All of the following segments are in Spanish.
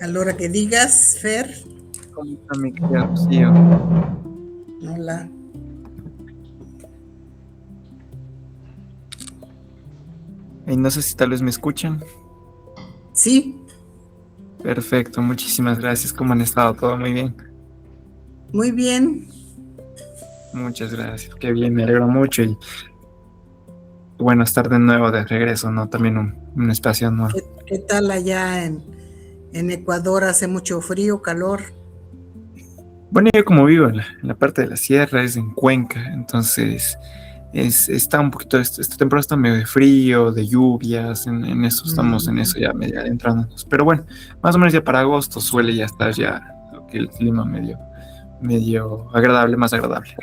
A la hora que digas, Fer. ¿Cómo está mi querida Rocío? Hola. Y no sé si tal vez me escuchan. Sí, Perfecto, muchísimas gracias. ¿Cómo han estado? ¿Todo muy bien? muy bien. Muchas gracias. Qué bien, me alegro mucho y bueno estar de nuevo de regreso, ¿no? También un espacio nuevo. ¿Qué tal allá en Ecuador? ¿Hace mucho frío, calor? Bueno, yo como vivo en la parte de la sierra, es en Cuenca, entonces está un poquito, esta temporada está medio de frío, de lluvias, en eso estamos en Mm. eso ya medio adentrándonos. Pero bueno, más o menos ya para agosto suele ya estar ya que el clima medio agradable, más agradable.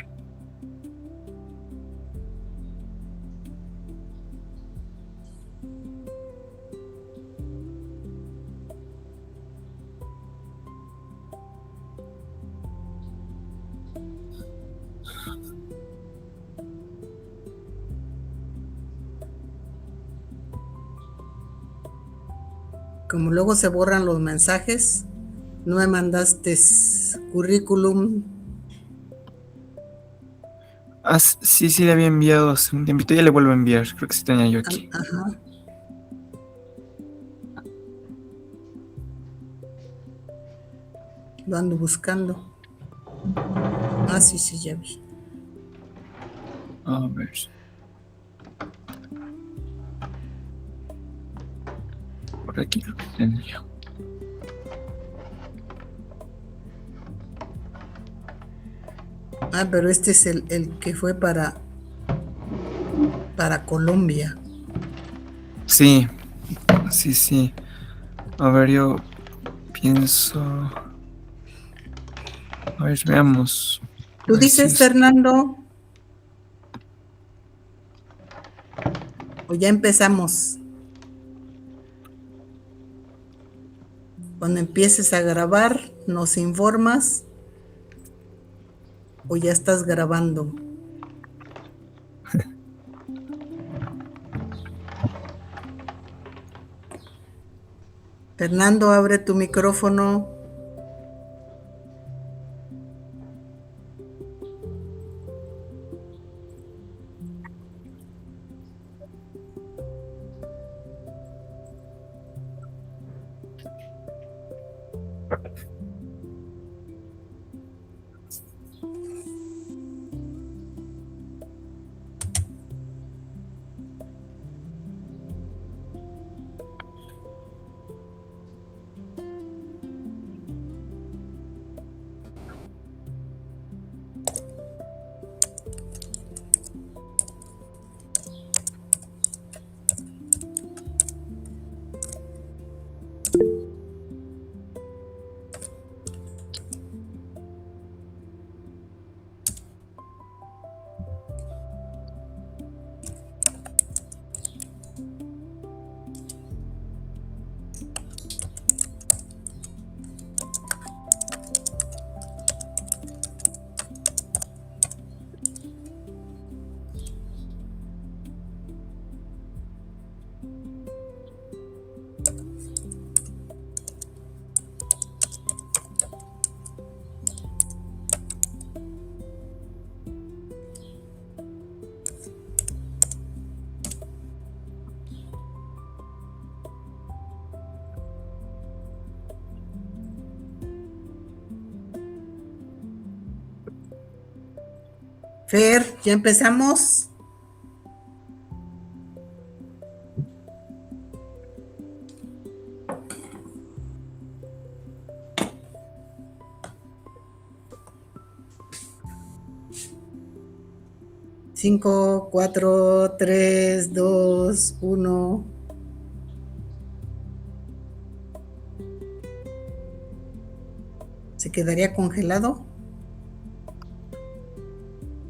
Como luego se borran los mensajes, no me mandaste currículum. Sí, sí, le había enviado hace un tiempito, ya le vuelvo a enviar, creo que sí tenía yo aquí. Ajá, lo ando buscando. Ah, sí, sí, ya vi. A ver, por aquí creo que tenía. Ah, pero este es el que fue para Colombia. Sí, sí, sí. A ver, yo pienso. A ver, veamos. A Tú ver si dices, es. Fernando, o ya empezamos. Cuando empieces a grabar, nos informas o ya estás grabando. Fernando, abre tu micrófono. Fer, ya empezamos. Cinco, cuatro, tres, dos, uno. ¿Se quedaría congelado?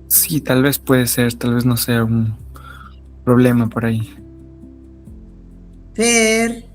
Sí, tal vez puede ser, tal vez no sea un problema por ahí. Fer,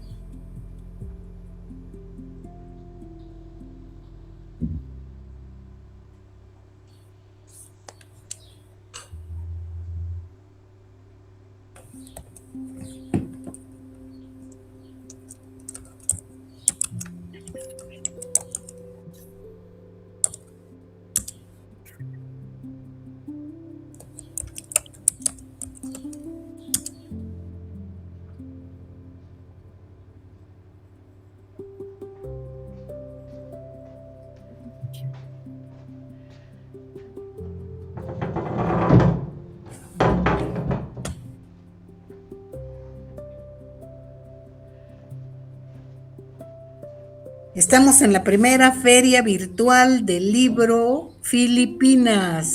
Estamos en la primera feria virtual del libro Filipinas.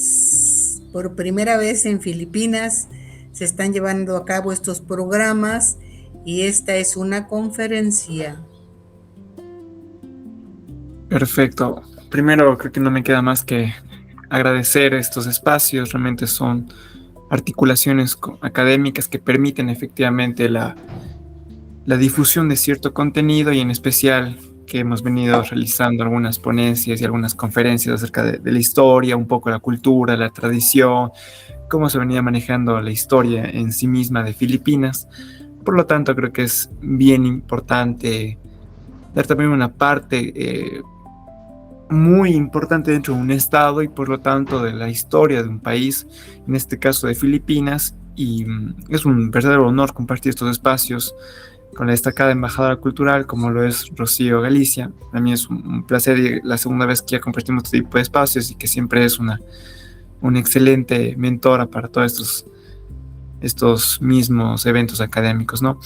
Por primera vez en Filipinas se están llevando a cabo estos programas y esta es una conferencia. Perfecto. Primero, creo que no me queda más que agradecer estos espacios. Realmente son articulaciones académicas que permiten efectivamente la difusión de cierto contenido, y en especial que hemos venido realizando algunas ponencias y algunas conferencias acerca de la historia, un poco la cultura, la tradición, cómo se venía manejando la historia en sí misma de Filipinas. Por lo tanto, creo que es bien importante dar también una parte muy importante dentro de un estado y por lo tanto de la historia de un país, en este caso de Filipinas, y es un verdadero honor compartir estos espacios con la destacada embajadora cultural como lo es Rocío Galicia. Para mí es un placer y la segunda vez que ya compartimos este tipo de espacios y que siempre es una excelente mentora para todos estos mismos eventos académicos, ¿no?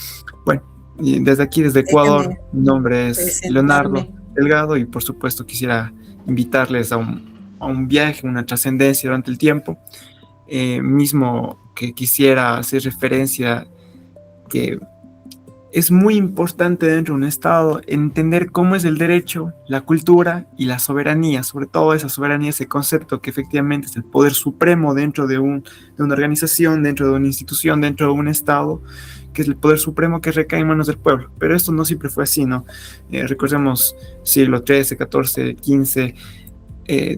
Bueno, y desde aquí, desde Ecuador, Déjame mi nombre es Leonardo presentarme. Delgado y por supuesto quisiera invitarles a un viaje, una trascendencia durante el tiempo, mismo que quisiera hacer referencia que es muy importante dentro de un Estado entender cómo es el derecho, la cultura y la soberanía, sobre todo esa soberanía, ese concepto que efectivamente es el poder supremo dentro de una organización, dentro de una institución, dentro de un Estado, que es el poder supremo que recae en manos del pueblo. Pero esto no siempre fue así, ¿no? Recordemos siglo XIII, XIV, XV,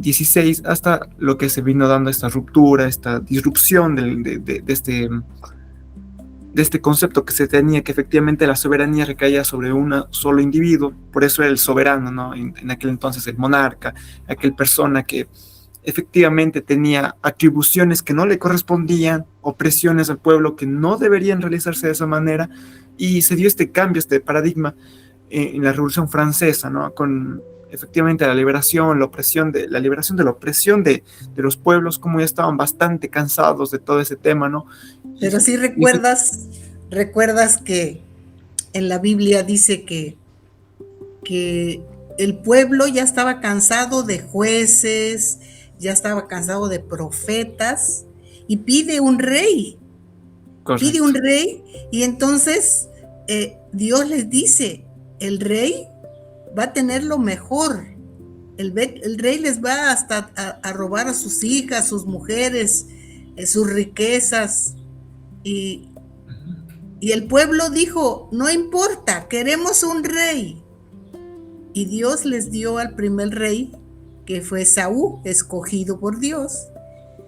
XVI, hasta lo que se vino dando esta ruptura, esta disrupción de este concepto que se tenía, que efectivamente la soberanía recaía sobre un solo individuo. Por eso era el soberano, ¿no? En aquel entonces el monarca, aquel persona que efectivamente tenía atribuciones que no le correspondían, opresiones al pueblo que no deberían realizarse de esa manera, y se dio este cambio, este paradigma en la Revolución Francesa, ¿no? Con efectivamente la liberación de la opresión de los pueblos, como ya estaban bastante cansados de todo ese tema, ¿no? Pero sí recuerdas que en la Biblia dice que el pueblo ya estaba cansado de jueces, ya estaba cansado de profetas y pide un rey. Correcto. Pide un rey y entonces Dios les dice, el rey va a tener lo mejor. El rey les va hasta a robar a sus hijas, sus mujeres, sus riquezas. Y el pueblo dijo, no importa, queremos un rey. Y Dios les dio al primer rey, que fue Saúl, escogido por Dios.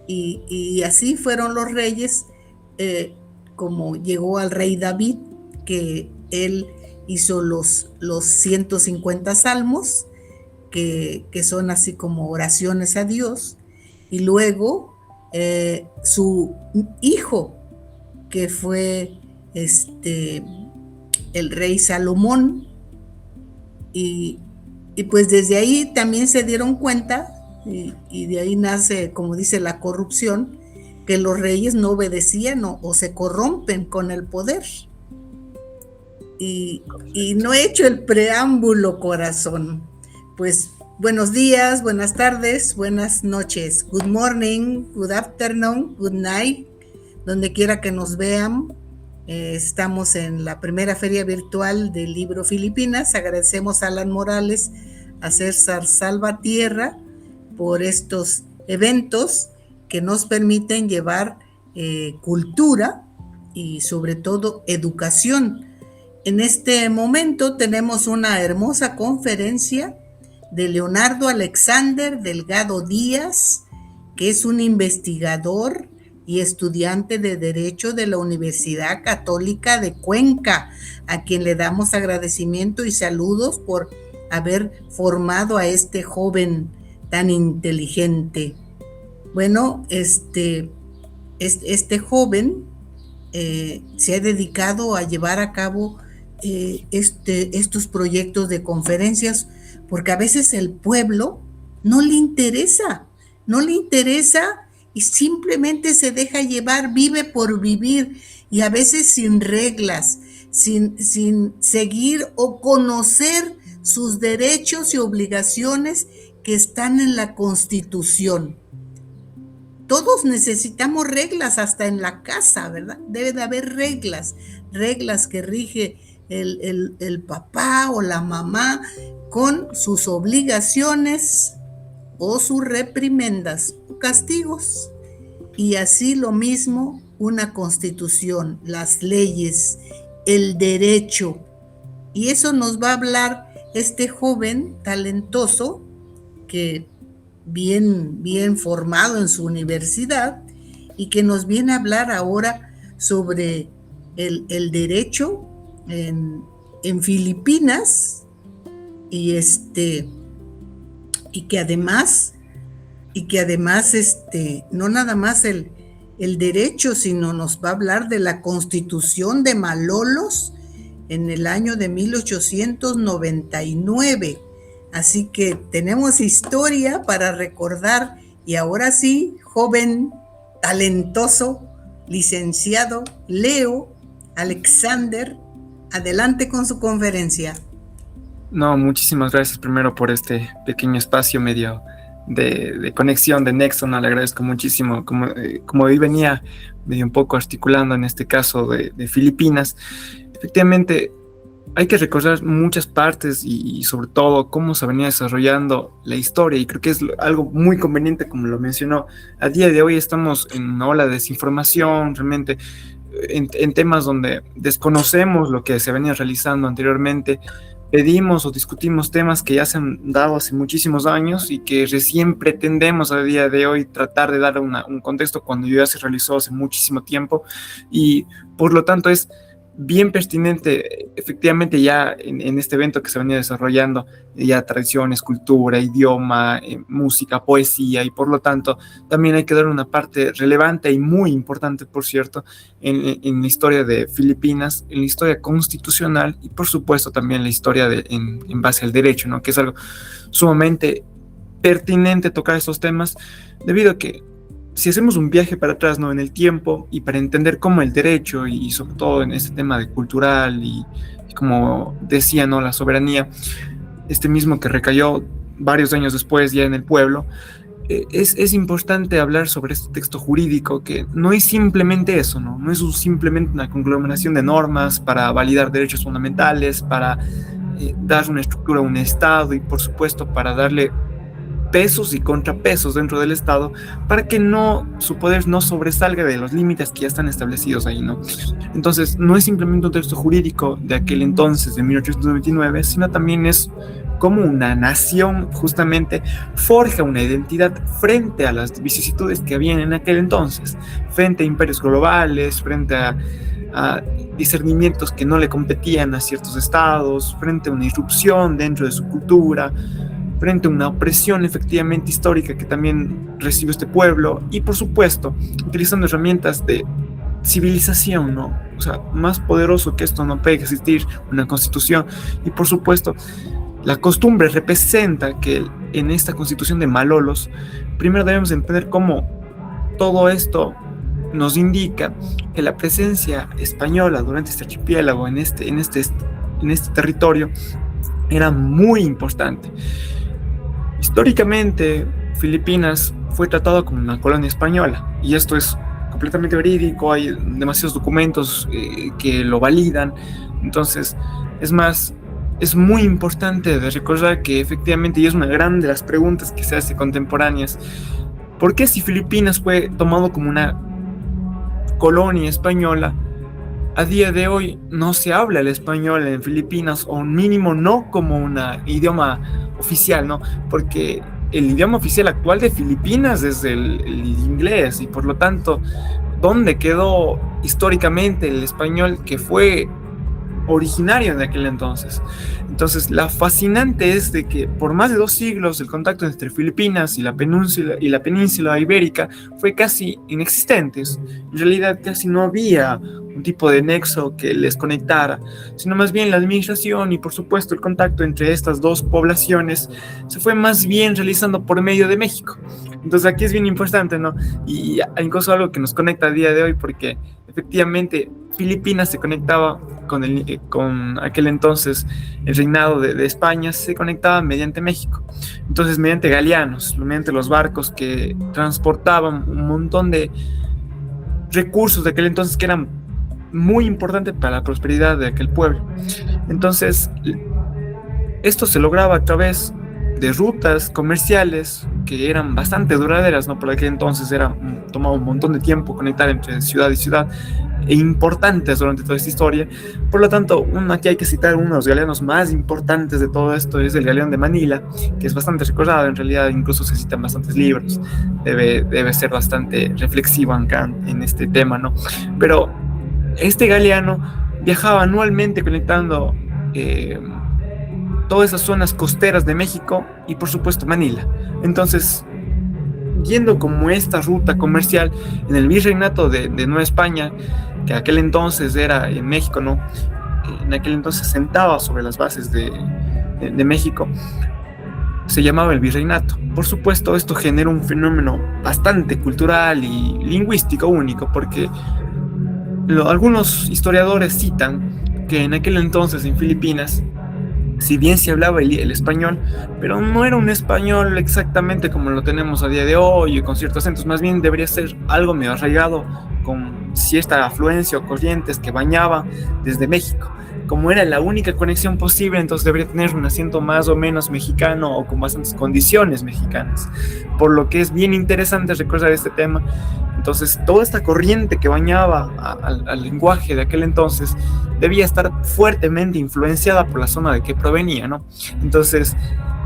Y así fueron los reyes, como llegó al rey David, que él hizo los 150 salmos, que son así como oraciones a Dios. Y luego su hijo, que fue el rey Salomón, y pues desde ahí también se dieron cuenta, y de ahí nace, como dice, la corrupción, que los reyes no obedecían o se corrompen con el poder. Y no he hecho el preámbulo, corazón. Pues buenos días, buenas tardes, buenas noches. Good morning, good afternoon, good night, donde quiera que nos vean. Estamos en la primera feria virtual del libro Filipinas. Agradecemos a Alan Morales, a César Salvatierra por estos eventos que nos permiten llevar cultura y sobre todo educación. En este momento tenemos una hermosa conferencia de Leonardo Alexander Delgado Díaz, que es un investigador y estudiante de Derecho de la Universidad Católica de Cuenca, a quien le damos agradecimiento y saludos por haber formado a este joven tan inteligente. Bueno, este joven se ha dedicado a llevar a cabo estos proyectos de conferencias, porque a veces el pueblo no le interesa y simplemente se deja llevar, vive por vivir, y a veces sin reglas, sin seguir o conocer sus derechos y obligaciones que están en la Constitución. Todos necesitamos reglas, hasta en la casa, ¿verdad? Debe de haber reglas que rige el papá o la mamá con sus obligaciones o sus reprimendas, castigos. Y así lo mismo una constitución, las leyes, el derecho. Y eso nos va a hablar este joven talentoso que bien formado en su universidad y que nos viene a hablar ahora sobre el derecho en Filipinas y que además no nada más el derecho, sino nos va a hablar de la Constitución de Malolos en el año de 1899. Así que tenemos historia para recordar. Y ahora sí, joven, talentoso, licenciado Leo Alexander, adelante con su conferencia. No, muchísimas gracias primero por este pequeño espacio medio de conexión, de nexo, no, le agradezco muchísimo. Como hoy venía medio un poco articulando en este caso de Filipinas, efectivamente hay que recordar muchas partes y sobre todo cómo se venía desarrollando la historia, y creo que es algo muy conveniente, como lo mencionó. A día de hoy estamos en una ola de desinformación, realmente en temas donde desconocemos lo que se venía realizando anteriormente. Pedimos o discutimos temas que ya se han dado hace muchísimos años y que recién pretendemos a día de hoy tratar de dar un contexto cuando ya se realizó hace muchísimo tiempo, y por lo tanto es bien pertinente efectivamente ya en este evento que se venía desarrollando, ya tradiciones, cultura, idioma, música, poesía, y por lo tanto también hay que dar una parte relevante y muy importante, por cierto, en la historia de Filipinas, en la historia constitucional y por supuesto también la historia en base al derecho, ¿no? Que es algo sumamente pertinente tocar estos temas, debido a que si hacemos un viaje para atrás, ¿no?, en el tiempo, y para entender cómo el derecho, y sobre todo en este tema de cultural y como decía, ¿no?, la soberanía, mismo que recayó varios años después ya en el pueblo, es importante hablar sobre este texto jurídico que no es simplemente eso, no es simplemente una conglomeración de normas para validar derechos fundamentales, para dar una estructura a un Estado y por supuesto para darle pesos y contrapesos dentro del Estado para que su poder no sobresalga de los límites que ya están establecidos ahí, ¿no? Entonces, no es simplemente un texto jurídico de aquel entonces, de 1829, sino también es como una nación justamente forja una identidad frente a las vicisitudes que habían en aquel entonces, frente a imperios globales, frente a discernimientos que no le competían a ciertos estados, frente a una irrupción dentro de su cultura, frente a una opresión efectivamente histórica que también recibió este pueblo, y por supuesto utilizando herramientas de civilización, ¿no? O sea, más poderoso que esto no puede existir una constitución. Y por supuesto la costumbre representa que en esta constitución de Malolos primero debemos entender cómo todo esto nos indica que la presencia española durante este archipiélago, en este territorio, era muy importante. Históricamente, Filipinas fue tratado como una colonia española, y esto es completamente verídico, hay demasiados documentos que lo validan. Entonces, es muy importante de recordar que efectivamente, y es una gran de las preguntas que se hace contemporáneas, ¿por qué si Filipinas fue tomado como una colonia española, a día de hoy no se habla el español en Filipinas, o mínimo no como un idioma oficial, ¿no? Porque el idioma oficial actual de Filipinas es el inglés, y por lo tanto, ¿dónde quedó históricamente el español que fue originario en aquel entonces? Entonces, la fascinante es de que por más de 2 siglos el contacto entre Filipinas y la península ibérica fue casi inexistente. En realidad casi no había un tipo de nexo que les conectara, sino más bien la administración y por supuesto el contacto entre estas dos poblaciones se fue más bien realizando por medio de México. Entonces aquí es bien importante, ¿no? Y incluso algo que nos conecta a día de hoy, porque efectivamente Filipinas se conectaba con aquel entonces el reinado de España, se conectaba mediante México. Entonces mediante galeanos, mediante los barcos que transportaban un montón de recursos de aquel entonces que eran muy importantes para la prosperidad de aquel pueblo. Entonces esto se lograba a través de rutas comerciales que eran bastante duraderas, ¿no? Por aquel entonces tomaba un montón de tiempo conectar entre ciudad y ciudad, e importantes durante toda esta historia. Por lo tanto, aquí hay que citar uno de los galeones más importantes de todo esto, es el galeón de Manila, que es bastante recordado, en realidad incluso se citan bastantes libros, debe ser bastante reflexivo acá en este tema, ¿no? Pero este galeano viajaba anualmente conectando todas esas zonas costeras de México y por supuesto Manila. Entonces, yendo como esta ruta comercial en el virreinato de Nueva España, que aquel entonces era en México, ¿no? En aquel entonces sentaba sobre las bases de México, se llamaba el virreinato. Por supuesto, esto genera un fenómeno bastante cultural y lingüístico único, porque algunos historiadores citan que en aquel entonces en Filipinas, si bien se hablaba el español, pero no era un español exactamente como lo tenemos a día de hoy, con ciertos acentos, más bien debería ser algo medio arraigado, con cierta afluencia o corrientes que bañaba desde México. Como era la única conexión posible, entonces debería tener un acento más o menos mexicano o con bastantes condiciones mexicanas, por lo que es bien interesante recordar este tema. Entonces, toda esta corriente que bañaba al lenguaje de aquel entonces debía estar fuertemente influenciada por la zona de que provenía, ¿no? Entonces,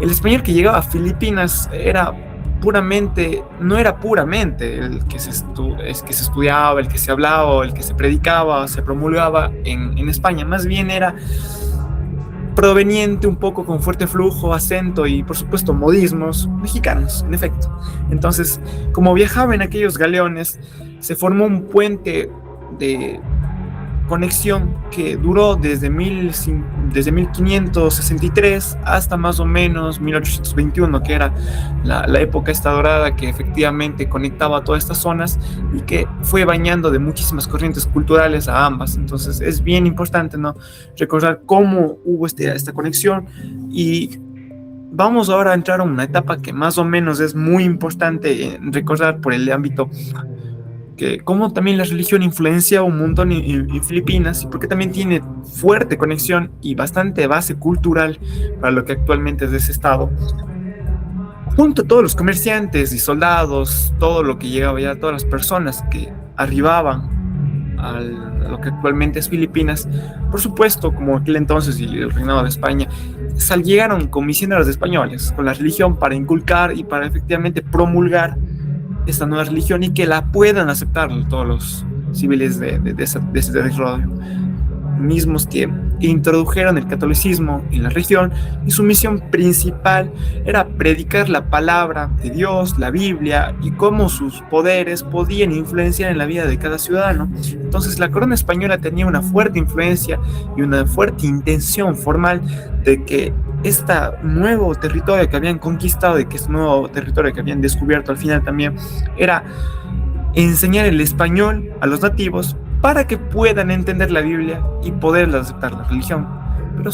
el español que llegaba a Filipinas no era puramente el que se estudiaba, el que se hablaba, o el que se predicaba, se promulgaba en España. Más bien era proveniente un poco con fuerte flujo, acento y por supuesto modismos mexicanos, en efecto. Entonces, como viajaba en aquellos galeones, se formó un puente de conexión que duró desde 1563 hasta más o menos 1821, que era la época esta dorada que efectivamente conectaba todas estas zonas y que fue bañando de muchísimas corrientes culturales a ambas. Entonces es bien importante, ¿no?, recordar cómo hubo esta conexión. Y vamos ahora a entrar a una etapa que más o menos es muy importante recordar por el ámbito que cómo también la religión influencia un montón en Filipinas, y porque también tiene fuerte conexión y bastante base cultural para lo que actualmente es ese estado. Junto a todos los comerciantes y soldados, todo lo que llegaba ya, todas las personas que arribaban a lo que actualmente es Filipinas, por supuesto, como aquel entonces y el reinado de España, llegaron con misioneros españoles, con la religión para inculcar y para efectivamente promulgar esta nueva religión y que la puedan aceptar todos los civiles de ese territorio, mismos que introdujeron el catolicismo en la región, y su misión principal era predicar la palabra de Dios, la Biblia, y cómo sus poderes podían influenciar en la vida de cada ciudadano. Entonces la corona española tenía una fuerte influencia y una fuerte intención formal de que este nuevo territorio que habían conquistado y que este nuevo territorio que habían descubierto al final también era enseñar el español a los nativos para que puedan entender la Biblia y poder aceptar la religión. Pero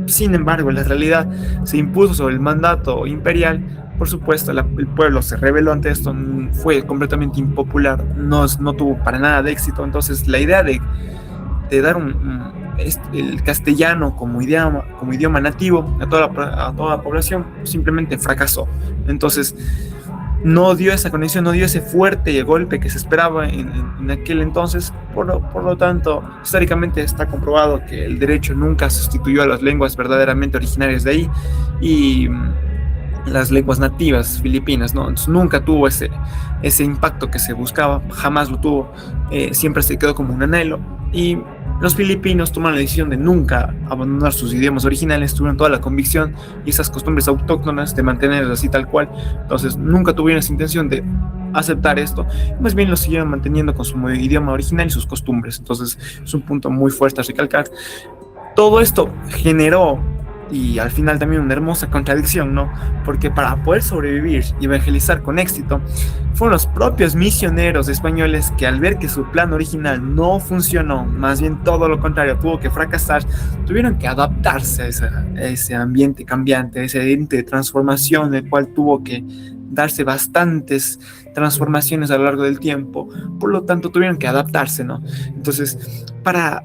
sin embargo, la realidad se impuso sobre el mandato imperial. Por supuesto, el pueblo se rebeló ante esto, fue completamente impopular, no tuvo para nada de éxito. Entonces la idea de dar el castellano como idioma nativo a toda la población simplemente fracasó. Entonces no dio esa conexión, no dio ese fuerte golpe que se esperaba en aquel entonces. Por lo tanto, históricamente está comprobado que el derecho nunca sustituyó a las lenguas verdaderamente originarias de ahí y las lenguas nativas filipinas, ¿no? Entonces, nunca tuvo ese impacto que se buscaba, jamás lo tuvo, siempre se quedó como un anhelo. Y Los filipinos tomaron la decisión de nunca abandonar sus idiomas originales, tuvieron toda la convicción y esas costumbres autóctonas de mantenerlas así tal cual. Entonces nunca tuvieron esa intención de aceptar esto, más bien lo siguieron manteniendo con su idioma original y sus costumbres. Entonces es un punto muy fuerte a recalcar. Todo esto generó, y al final también, una hermosa contradicción, ¿no? Porque para poder sobrevivir y evangelizar con éxito, fueron los propios misioneros españoles que, al ver que su plan original no funcionó, más bien todo lo contrario, tuvo que fracasar, tuvieron que adaptarse a ese ambiente cambiante, a ese ambiente de transformación, el cual tuvo que darse bastantes transformaciones a lo largo del tiempo. Por lo tanto, tuvieron que adaptarse, ¿no? Entonces, para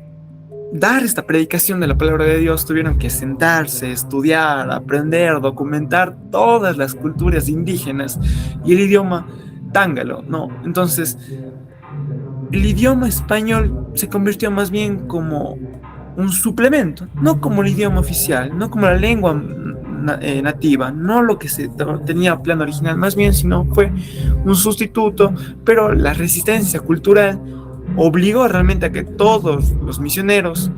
dar esta predicación de la palabra de Dios, tuvieron que sentarse, estudiar, aprender, documentar todas las culturas indígenas y el idioma tángalo, ¿no? Entonces, el idioma español se convirtió más bien como un suplemento, no como el idioma oficial, no como la lengua nativa, no lo que se tenía plan original, más bien, sino fue un sustituto, pero la resistencia cultural obligó realmente a que todos los misioneros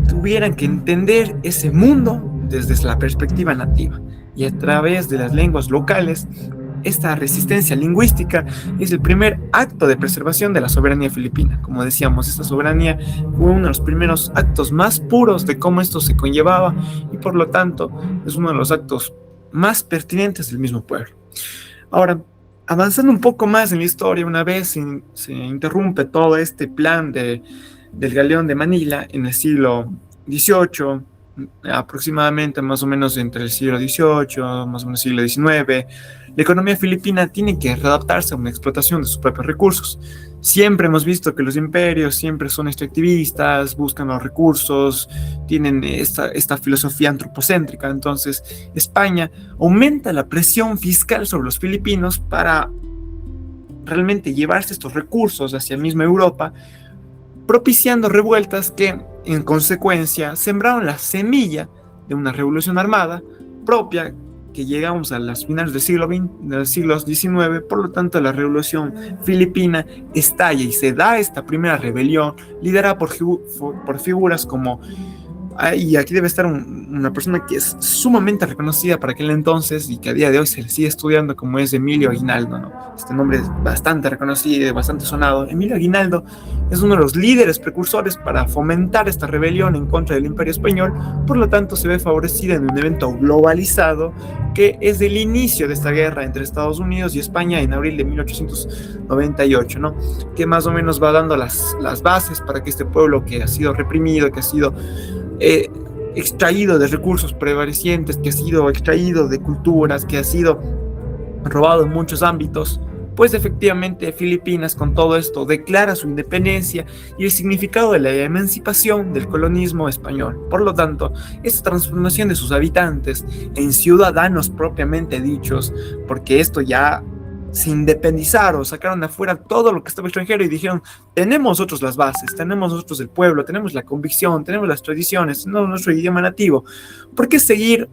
tuvieran que entender ese mundo desde la perspectiva nativa, y a través de las lenguas locales. Esta resistencia lingüística es el primer acto de preservación de la soberanía filipina. Como decíamos, esta soberanía fue uno de los primeros actos más puros de cómo esto se conllevaba, y por lo tanto es uno de los actos más pertinentes del mismo pueblo. Ahora, avanzando un poco más en la historia, una vez se interrumpe todo este plan del galeón de Manila en el siglo XVIII, aproximadamente más o menos entre el siglo XVIII, más o menos el siglo XIX, la economía filipina tiene que readaptarse a una explotación de sus propios recursos. Siempre hemos visto que los imperios siempre son extractivistas, buscan los recursos, tienen esta filosofía antropocéntrica. Entonces, España aumenta la presión fiscal sobre los filipinos para realmente llevarse estos recursos hacia misma Europa, propiciando revueltas que, en consecuencia, sembraron la semilla de una revolución armada propia que llegamos a las finales del siglo XIX. Por lo tanto, la revolución filipina estalla y se da esta primera rebelión liderada por figuras como, y aquí debe estar una persona que es sumamente reconocida para aquel entonces y que a día de hoy se le sigue estudiando, como es Emilio Aguinaldo, ¿no? Este nombre es bastante reconocido, bastante sonado. Emilio Aguinaldo es uno de los líderes precursores para fomentar esta rebelión en contra del Imperio Español. Por lo tanto, se ve favorecida en un evento globalizado que es el inicio de esta guerra entre Estados Unidos y España en abril de 1898, ¿no? Que más o menos va dando las bases para que este pueblo, que ha sido reprimido, que ha sido extraído de recursos prevalecientes, que ha sido extraído de culturas, que ha sido robado en muchos ámbitos, pues efectivamente Filipinas con todo esto declara su independencia y el significado de la emancipación del colonismo español. Por lo tanto, esta transformación de sus habitantes en ciudadanos propiamente dichos, porque esto ya se independizaron, sacaron afuera todo lo que estaba extranjero y dijeron: tenemos nosotros las bases, tenemos nosotros el pueblo, tenemos la convicción, tenemos las tradiciones, tenemos nuestro idioma nativo. ¿Por qué seguir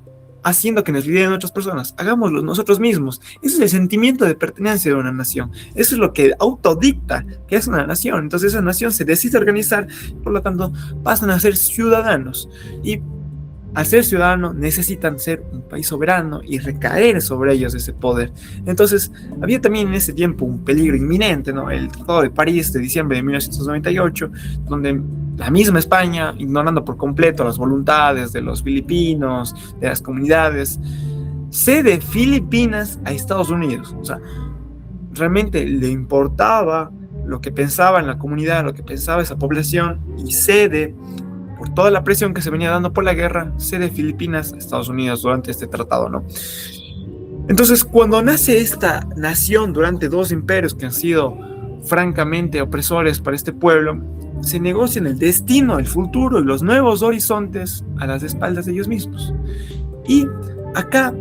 haciendo que nos lideren otras personas? Hagámoslo nosotros mismos. Ese es el sentimiento de pertenencia de una nación. Eso es lo que autodicta que es una nación. Entonces esa nación se decide organizar, por lo tanto pasan a ser ciudadanos, y al ser ciudadano necesitan ser un país soberano y recaer sobre ellos ese poder. Entonces había también en ese tiempo un peligro inminente, ¿no? El Tratado de París de diciembre de 1998, donde la misma España, ignorando por completo las voluntades de los filipinos, de las comunidades, cede Filipinas a Estados Unidos. O sea, realmente le importaba lo que pensaba en la comunidad, lo que pensaba esa población, y cede, por toda la presión que se venía dando por la guerra, cede Filipinas a Estados Unidos durante este tratado, ¿no? Entonces, cuando nace esta nación durante dos imperios que han sido francamente opresores para este pueblo, se negocian el destino, el futuro y los nuevos horizontes a las espaldas de ellos mismos. Y acá,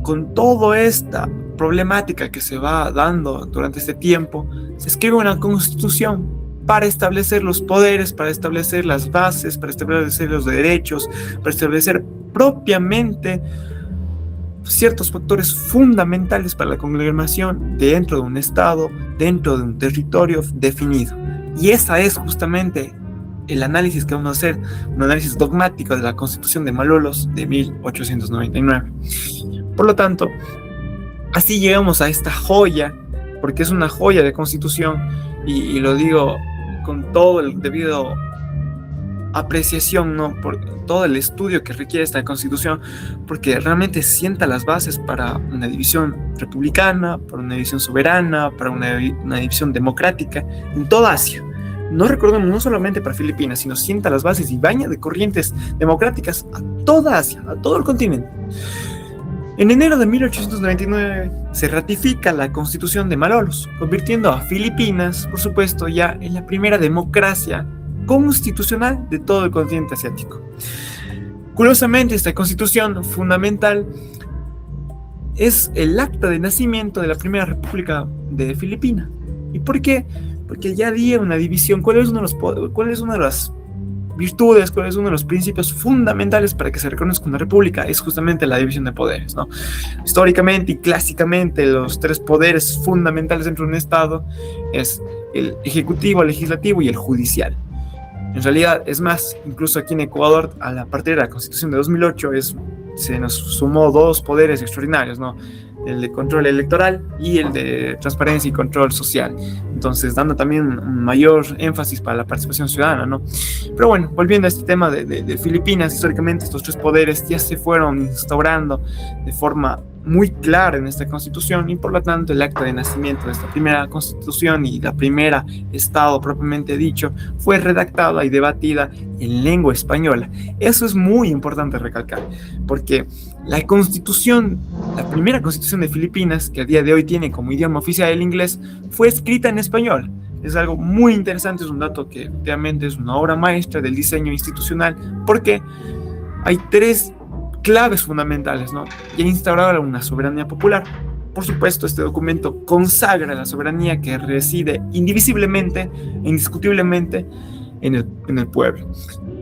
con toda esta problemática que se va dando durante este tiempo, se escribe una constitución para establecer los poderes, para establecer las bases, para establecer los derechos, para establecer propiamente ciertos factores fundamentales para la conglomeración dentro de un estado, dentro de un territorio definido. Y esa es justamente el análisis que vamos a hacer, un análisis dogmático de la Constitución de Malolos de 1899. Por lo tanto, así llegamos a esta joya, porque es una joya de Constitución, y lo digo con todo el debido apreciación, ¿no? Por todo el estudio que requiere esta Constitución, porque realmente sienta las bases para una división republicana, para una división soberana, para una división democrática en toda Asia. No recordemos, no solamente para Filipinas, sino sienta las bases y baña de corrientes democráticas a toda Asia, a todo el continente. En enero de 1899 se ratifica la Constitución de Malolos, convirtiendo a Filipinas, por supuesto, ya en la primera democracia constitucional de todo el continente asiático. Curiosamente, esta constitución fundamental es el acta de nacimiento de la primera república de Filipinas. ¿Y por qué? Porque ya había una división. ¿Cuál es una de las virtudes, cuál es uno de los principios fundamentales para que se reconozca una república? Es justamente la división de poderes, ¿no? Históricamente y clásicamente, los tres poderes fundamentales dentro de un estado es el ejecutivo, el legislativo y el judicial. En realidad, es más, incluso aquí en Ecuador, a partir de la Constitución de 2008, se nos sumó dos poderes extraordinarios, ¿no? El de control electoral y el de transparencia y control social. Entonces, dando también un mayor énfasis para la participación ciudadana, ¿no? Pero bueno, volviendo a este tema de Filipinas, históricamente estos tres poderes ya se fueron instaurando de forma muy clara en esta constitución, y por lo tanto el acta de nacimiento de esta primera constitución y la primera estado propiamente dicho fue redactada y debatida en lengua española. Eso es muy importante recalcar, porque la primera constitución de Filipinas, que a día de hoy tiene como idioma oficial el inglés, fue escrita en español. Es algo muy interesante, es un dato que efectivamente es una obra maestra del diseño institucional, porque hay tres claves fundamentales, ¿no? Ya instaurada una soberanía popular. Por supuesto, este documento consagra la soberanía que reside indivisiblemente e indiscutiblemente en el pueblo.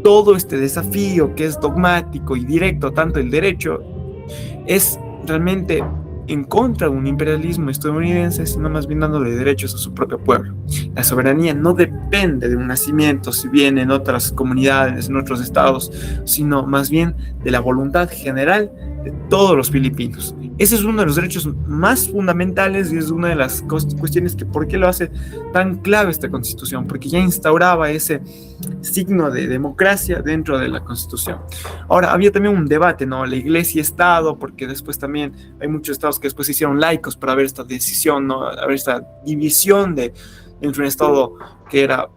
Todo este desafío que es dogmático y directo, tanto el derecho, es realmente en contra de un imperialismo estadounidense, sino más bien dándole derechos a su propio pueblo. La soberanía no depende de un nacimiento, si bien en otras comunidades, en otros estados, sino más bien de la voluntad general de todos los filipinos. Ese es uno de los derechos más fundamentales y es una de las cuestiones que por qué lo hace tan clave esta constitución, porque ya instauraba ese signo de democracia dentro de la constitución. Ahora, había también un debate, ¿no? La iglesia y Estado, porque después también hay muchos estados que después se hicieron laicos para ver esta decisión, ¿no? A ver esta división entre un estado que era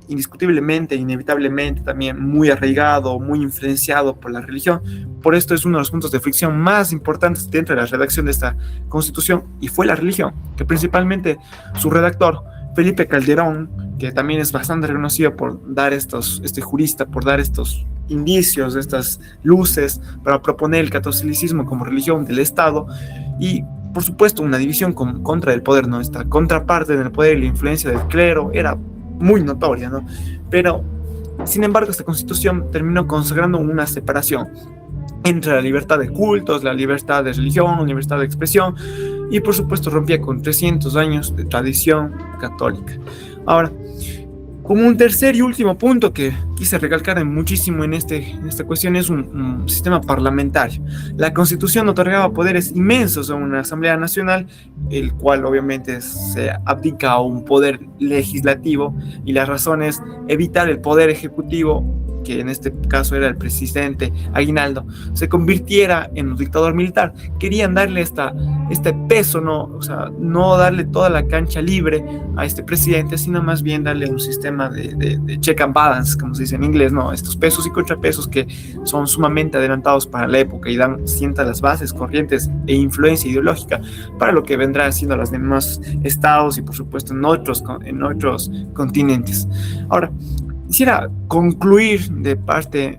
indiscutiblemente, inevitablemente también muy arraigado, muy influenciado por la religión. Por esto es uno de los puntos de fricción más importantes dentro de la redacción de esta constitución, y fue la religión, que principalmente su redactor, Felipe Calderón, que también es bastante reconocido por dar este jurista, por dar estos indicios, estas luces para proponer el catolicismo como religión del Estado, y por supuesto una división contra del poder, ¿no? Esta contraparte del poder y la influencia del clero era muy notoria, ¿no? Pero, sin embargo, esta constitución terminó consagrando una separación entre la libertad de cultos, la libertad de religión, la libertad de expresión, y por supuesto rompía con 300 años de tradición católica. Ahora, como un tercer y último punto que quise recalcar muchísimo en esta cuestión es un sistema parlamentario. La Constitución otorgaba poderes inmensos a una Asamblea Nacional, el cual obviamente se abdica a un poder legislativo, y la razón es evitar el poder ejecutivo, que en este caso era el presidente Aguinaldo, se convirtiera en un dictador militar. Querían darle este peso, ¿no? O sea, no darle toda la cancha libre a este presidente, sino más bien darle un sistema de check and balance, como se dice en inglés, ¿no? Estos pesos y contrapesos que son sumamente adelantados para la época y sientan las bases, corrientes e influencia ideológica para lo que vendrá siendo los demás estados y por supuesto en otros continentes. Ahora, quisiera concluir de parte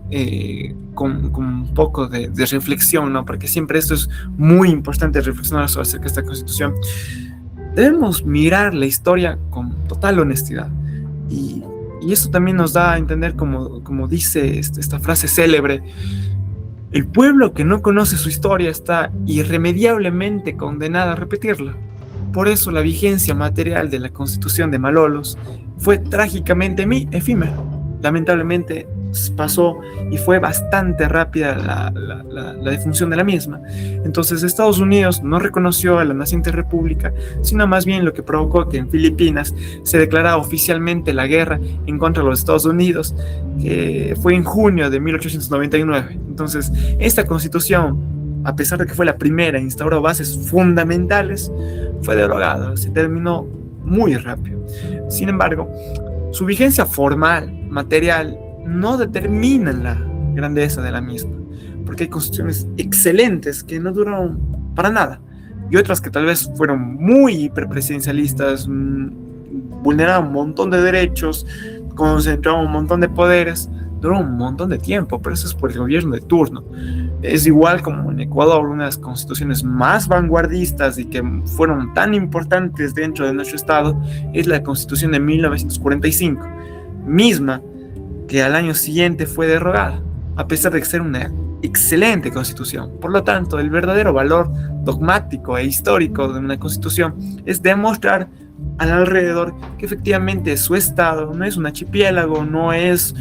con un poco de reflexión, ¿no? Porque siempre esto es muy importante, reflexionar acerca de esta constitución. Debemos mirar la historia con total honestidad, y eso también nos da a entender, como dice esta frase célebre: el pueblo que no conoce su historia está irremediablemente condenado a repetirla. Por eso la vigencia material de la Constitución de Malolos fue trágicamente efímera. lamentablemente pasó y fue bastante rápida la defunción de la misma. Entonces Estados Unidos no reconoció a la naciente república, sino más bien lo que provocó que en Filipinas se declarara oficialmente la guerra en contra de los Estados Unidos, que fue en junio de 1899. Entonces esta constitución, a pesar de que fue la primera, instauró bases fundamentales, fue derogada, se terminó muy rápido. Sin embargo, su vigencia formal, material, no determinan la grandeza de la misma, porque hay constituciones excelentes que no duraron para nada, y otras que tal vez fueron muy hiperpresidencialistas, vulneraban un montón de derechos, concentraban un montón de poderes, duró un montón de tiempo, pero eso es por el gobierno de turno. Es igual como en Ecuador, una de las constituciones más vanguardistas y que fueron tan importantes dentro de nuestro estado es la Constitución de 1945, misma que al año siguiente fue derogada, a pesar de ser una excelente constitución. Por lo tanto, el verdadero valor dogmático e histórico de una constitución es demostrar al alrededor que efectivamente su estado no es un archipiélago, no es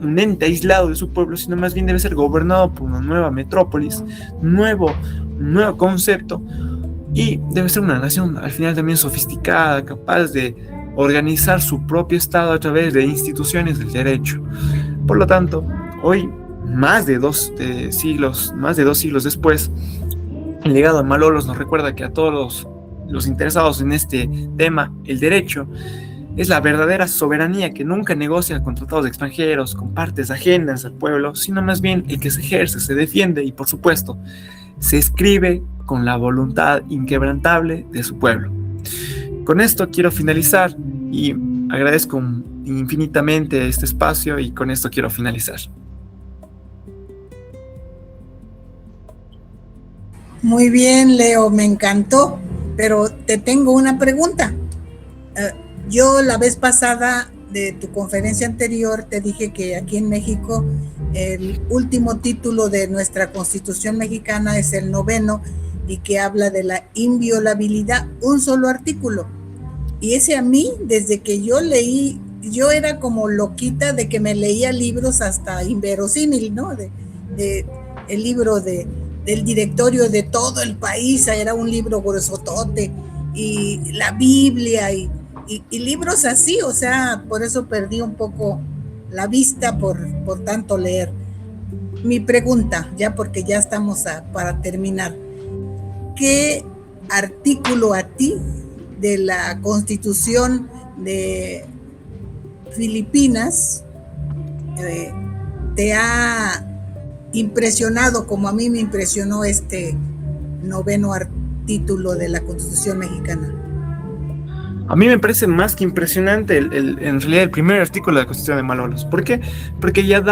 un ente aislado de su pueblo, sino más bien debe ser gobernado por una nueva metrópolis, un nuevo concepto, y debe ser una nación al final también sofisticada, capaz de organizar su propio estado a través de instituciones del derecho. Por lo tanto, hoy, más de dos siglos después, el legado de Malolos nos recuerda que a todos los interesados en este tema, el derecho es la verdadera soberanía que nunca negocia con tratados extranjeros, con partes ajenas al pueblo, sino más bien el que se ejerce, se defiende y, por supuesto, se escribe con la voluntad inquebrantable de su pueblo. Con esto quiero finalizar y agradezco infinitamente este espacio, y con esto quiero finalizar. Muy bien, Leo, me encantó, pero te tengo una pregunta. Yo la vez pasada de tu conferencia anterior te dije que aquí en México el último título de nuestra Constitución mexicana es el 9º y que habla de la inviolabilidad, un solo artículo. Y ese a mí, desde que yo leí, yo era como loquita de que me leía libros hasta inverosímil, ¿no? El libro del directorio de todo el país, era un libro gruesotote, y la Biblia y libros así, o sea, por eso perdí un poco la vista por tanto leer. Mi pregunta, ya porque ya estamos para terminar, ¿qué artículo a ti de la Constitución de Filipinas te ha impresionado como a mí me impresionó este 9º título de la Constitución mexicana? A mí me parece más que impresionante en realidad el primer artículo de la Constitución de Malolos. ¿Por qué? Porque ya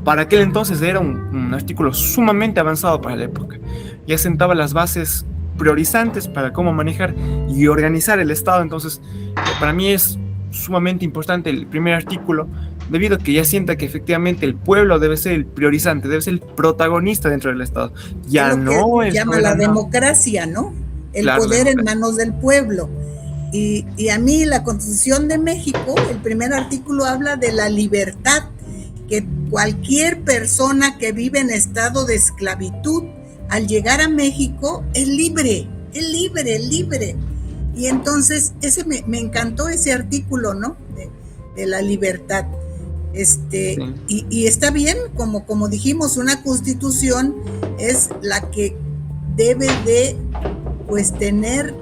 para aquel entonces era un artículo sumamente avanzado para la época. Ya sentaba las bases priorizantes para cómo manejar y organizar el Estado. Entonces, para mí es sumamente importante el primer artículo, debido a que ya sienta que efectivamente el pueblo debe ser el priorizante, debe ser el protagonista dentro del Estado. Ya es no es llama la democracia, ¿no? El claro, poder en manos del pueblo. Y a mí la Constitución de México, el primer artículo habla de la libertad, que cualquier persona que vive en estado de esclavitud, al llegar a México, es libre. Y entonces me encantó ese artículo, ¿no? De la libertad. Sí. Y está bien, como dijimos, una constitución es la que debe de, pues, tener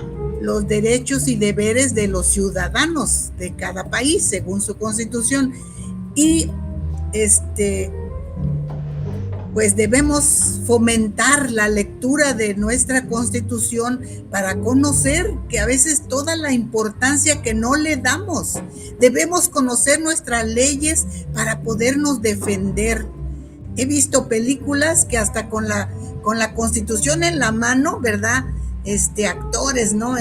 los derechos y deberes de los ciudadanos de cada país, según su constitución. Y pues debemos fomentar la lectura de nuestra Constitución para conocer que a veces toda la importancia que no le damos. Debemos conocer nuestras leyes para podernos defender. He visto películas que hasta con la Constitución en la mano, ¿verdad? Actores, ¿no?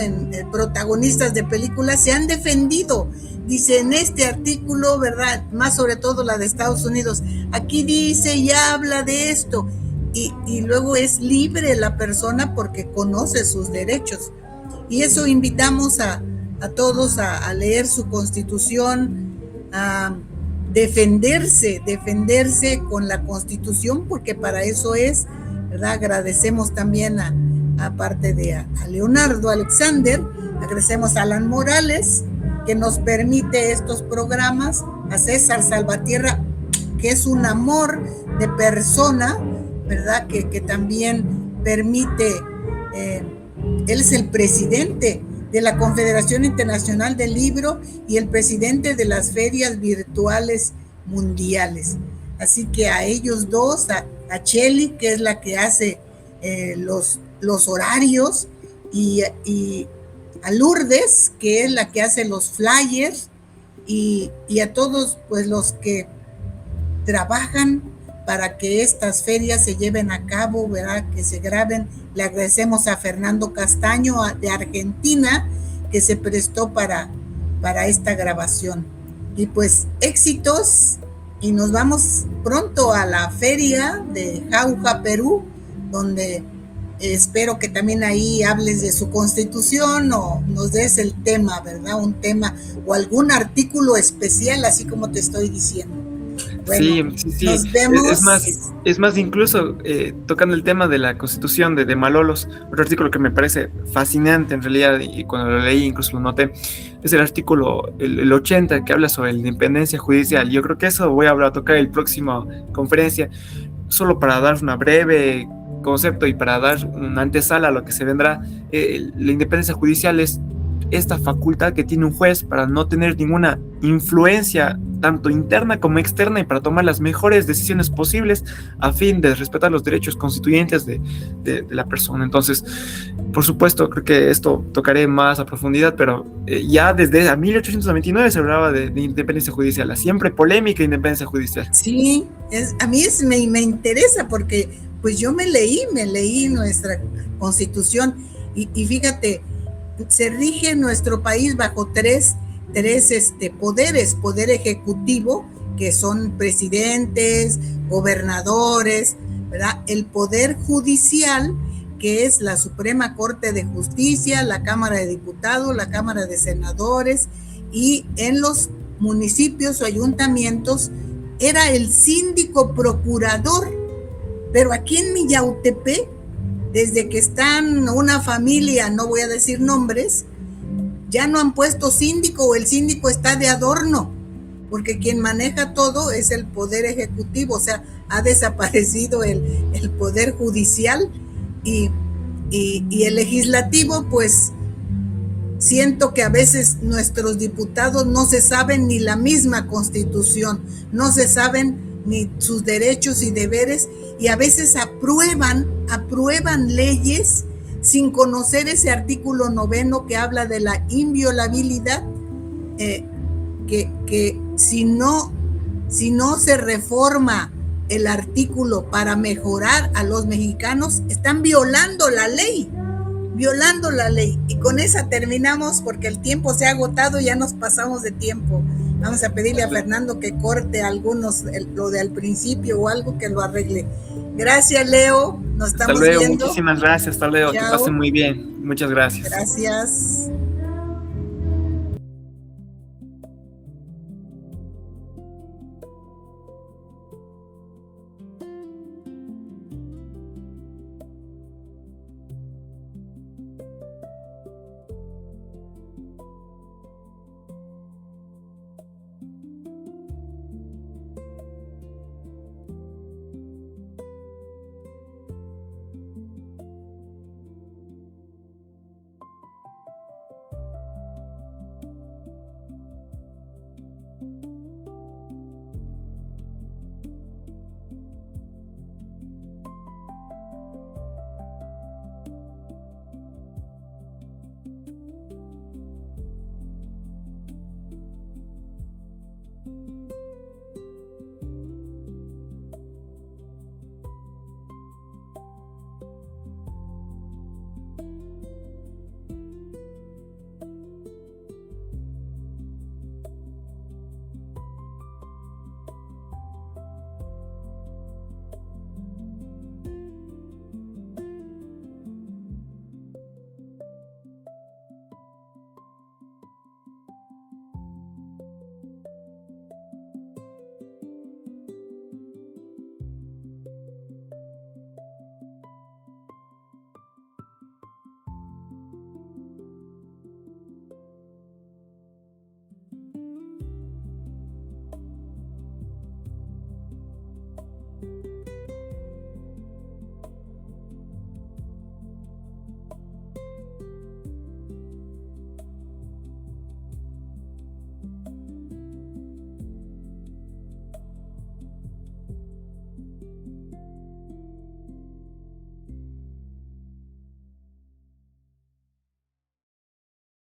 Protagonistas de películas se han defendido. Dice en este artículo, ¿verdad? Más sobre todo la de Estados Unidos, aquí dice y habla de esto, y luego es libre la persona porque conoce sus derechos. Y eso invitamos a todos a leer su Constitución a defenderse con la Constitución, porque para eso es, ¿verdad? Agradecemos también aparte de a Leonardo Alexander, agradecemos a Alan Morales, que nos permite estos programas, a César Salvatierra, que es un amor de persona, ¿verdad? Que también permite, él es el presidente de la Confederación Internacional del Libro y el presidente de las ferias virtuales mundiales. Así que a ellos dos, a Cheli, que es la que hace los horarios, y a Lourdes, que es la que hace los flyers, y a todos pues los que trabajan para que estas ferias se lleven a cabo, ¿verdad? Que se graben. Le agradecemos a Fernando Castaño de Argentina, que se prestó para esta grabación. Y pues éxitos, y nos vamos pronto a la feria de Jauja, Perú, donde espero que también ahí hables de su constitución o nos des el tema, ¿verdad? Un tema o algún artículo especial, así como te estoy diciendo. Bueno, sí. Nos vemos. Es más incluso tocando el tema de la Constitución de Malolos, otro artículo que me parece fascinante en realidad, y cuando lo leí incluso lo noté, es el artículo el 80, que habla sobre la independencia judicial. Yo creo que eso voy a tocar en la próxima conferencia, solo para dar una breve concepto y para dar una antesala a lo que se vendrá. La independencia judicial es esta facultad que tiene un juez para no tener ninguna influencia tanto interna como externa, y para tomar las mejores decisiones posibles a fin de respetar los derechos constituyentes de la persona. Entonces, por supuesto, creo que esto tocaré más a profundidad, pero ya desde 1829 se hablaba de independencia judicial, la siempre polémica independencia judicial. Sí, a mí me interesa porque pues yo me leí nuestra Constitución y fíjate, se rige nuestro país bajo tres poderes: poder ejecutivo, que son presidentes, gobernadores, ¿verdad? El poder judicial, que es la Suprema Corte de Justicia, la Cámara de Diputados, la Cámara de Senadores, y en los municipios o ayuntamientos era el síndico procurador. Pero aquí en Miyautepec, desde que están una familia, no voy a decir nombres, ya no han puesto síndico, o el síndico está de adorno, porque quien maneja todo es el poder ejecutivo. O sea, ha desaparecido el poder judicial, y el legislativo, pues siento que a veces nuestros diputados no se saben ni la misma Constitución, no se saben ni sus derechos y deberes, y a veces aprueban leyes sin conocer ese artículo 9 que habla de la inviolabilidad, que si no se reforma el artículo para mejorar a los mexicanos, están violando la ley. Y con esa terminamos, porque el tiempo se ha agotado, ya nos pasamos de tiempo. Vamos a pedirle a Fernando que corte algunos, lo de al principio o algo, que lo arregle. Gracias, Leo. Nos estamos viendo. Muchísimas gracias. Hasta luego. Que pasen muy bien. Muchas gracias. Gracias.